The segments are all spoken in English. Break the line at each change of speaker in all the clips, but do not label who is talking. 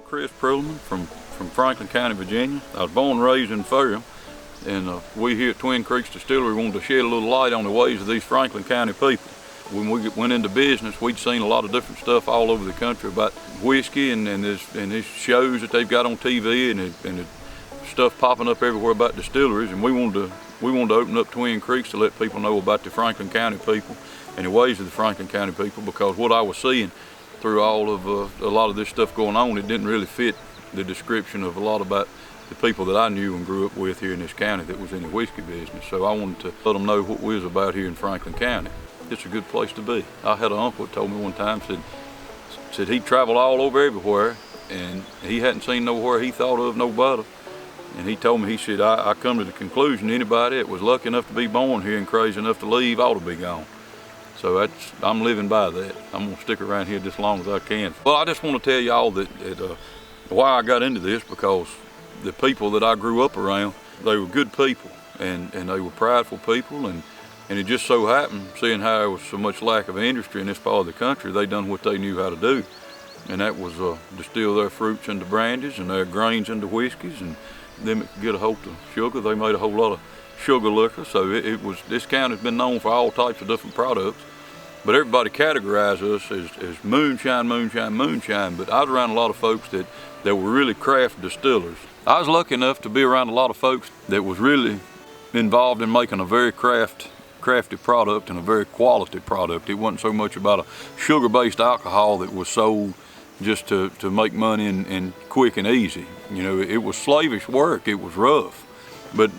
Chris Perlman from Franklin County, Virginia. I was born and raised in Fairham, and we here at Twin Creeks Distillery wanted to shed a little light on the ways of these Franklin County people. When we went into business, we'd seen a lot of different stuff all over the country about whiskey and these shows that they've got on TV and stuff popping up everywhere about distilleries, and we wanted to open up Twin Creeks to let people know about the Franklin County people and the ways of the Franklin County people, because what I was seeing through all of a lot of this stuff going on, it didn't really fit the description of a lot about the people that I knew and grew up with here in this county that was in the whiskey business. So I wanted to let them know what we was about here in Franklin County. It's a good place to be. I had an uncle that told me one time, said he traveled all over everywhere and he hadn't seen nowhere he thought of no better. And he told me, he said, I come to the conclusion anybody that was lucky enough to be born here and crazy enough to leave ought to be gone. So I'm living by that. I'm gonna stick around here just as long as I can. Well, I just want to tell y'all that why I got into this, because the people that I grew up around, they were good people and they were prideful people, and it just so happened, seeing how there was so much lack of industry in this part of the country, they done what they knew how to do. And that was distill their fruits into brandies and their grains into whiskeys, and them that could get a hold of sugar, they made a whole lot of sugar liquor. So this county's been known for all types of different products. But everybody categorized us as moonshine, moonshine, moonshine. But I was around a lot of folks that were really craft distillers. I was lucky enough to be around a lot of folks that was really involved in making a very crafty product and a very quality product. It wasn't so much about a sugar-based alcohol that was sold just to make money and quick and easy. You know, it was slavish work, it was rough. But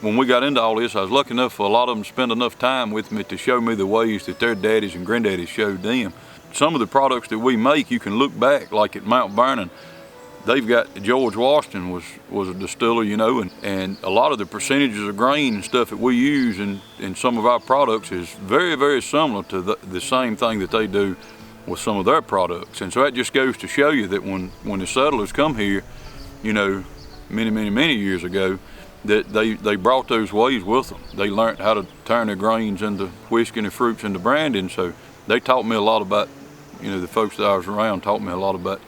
when we got into all this, I was lucky enough for a lot of them to spend enough time with me to show me the ways that their daddies and granddaddies showed them. Some of the products that we make, you can look back, like at Mount Vernon, they've got, George Washington was a distiller, you know, and a lot of the percentages of grain and stuff that we use in some of our products is very, very similar to the same thing that they do with some of their products. And so that just goes to show you that when the settlers come here, you know, many years ago, that they brought those ways with them. They learned how to turn their grains into whiskey and the fruits into brandy, and so they taught me a lot about, you know, the folks that I was around taught me a lot about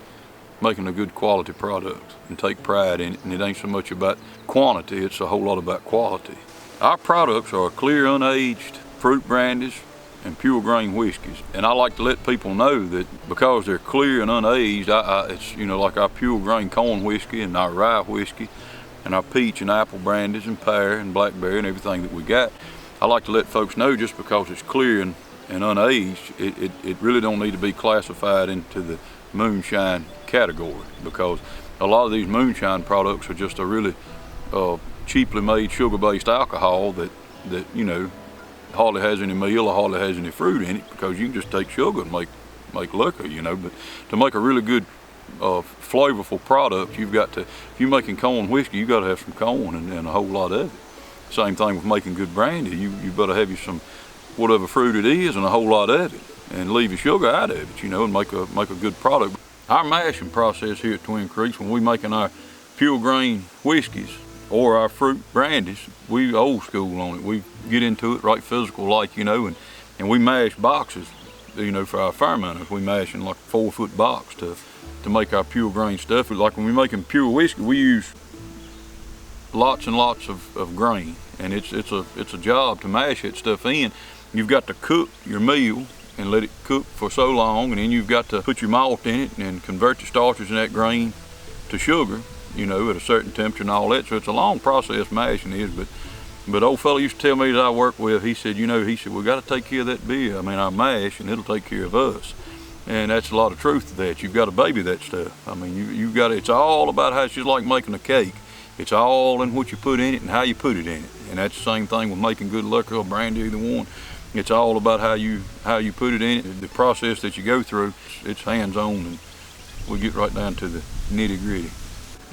making a good quality product and take pride in it. And it ain't so much about quantity, it's a whole lot about quality. Our products are clear unaged fruit brandies and pure grain whiskeys. And I like to let people know that because they're clear and unaged, it's, you know, like our pure grain corn whiskey and our rye whiskey and our peach and apple brandies and pear and blackberry and everything that we got. I like to let folks know just because it's clear and unaged, it really don't need to be classified into the moonshine category, because a lot of these moonshine products are just a really cheaply made sugar-based alcohol that you know hardly has any meal or hardly has any fruit in it, because you can just take sugar and make liquor, you know. But to make a really good flavorful product, you've got to, if you're making corn whiskey, you got to have some corn and a whole lot of it. Same thing with making good brandy. You better have you some whatever fruit it is and a whole lot of it, and leave your sugar out of it, you know, and make a good product. Our mashing process here at Twin Creeks, when we making our pure grain whiskeys or our fruit brandies, we old school on it. We get into it right physical like, you know, and we mash boxes, you know, for our fermenters. We mash in like a 4-foot box to make our pure grain stuff. Like when we're making pure whiskey, we use lots and lots of grain, and it's a job to mash that stuff in. You've got to cook your meal and let it cook for so long, and then you've got to put your malt in it and convert the starches in that grain to sugar, you know, at a certain temperature and all that. So it's a long process, mashing is, but old fella used to tell me that I work with, he said, we got to take care of that beer, our mash, and it'll take care of us. And that's a lot of truth to that. You've got to baby that stuff. You got to, it's all about how, it's just like making a cake. It's all in what you put in it and how you put it in it. And that's the same thing with making good liquor or brandy, either one. It's all about how you put it in it. The process that you go through, it's hands-on, and we get right down to the nitty-gritty.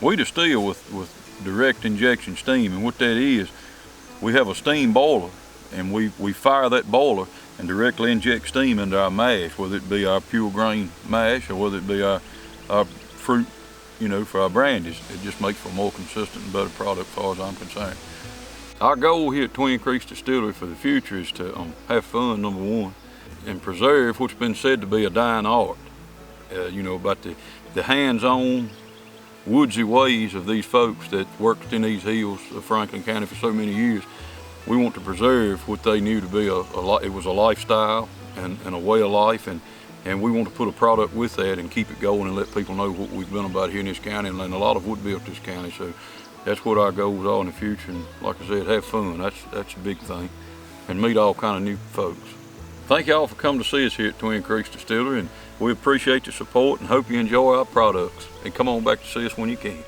We distill with direct injection steam, and what that is, we have a steam boiler, and we fire that boiler and directly inject steam into our mash, whether it be our pure grain mash or whether it be our fruit, you know, for our brandies. It just makes for a more consistent and better product as far as I'm concerned. Our goal here at Twin Creeks Distillery for the future is to have fun, number one, and preserve what's been said to be a dying art. You know, about the hands-on woodsy ways of these folks that worked in these hills of Franklin County for so many years. We want to preserve what they knew to be it was a lifestyle and a way of life, and we want to put a product with that and keep it going and let people know what we've been about here in this county, and a lot of what built this county. So that's what our goals are in the future, and like I said, have fun. That's a big thing, and meet all kind of new folks. Thank y'all for coming to see us here at Twin Creeks Distillery, and we appreciate your support and hope you enjoy our products. And come on back to see us when you can.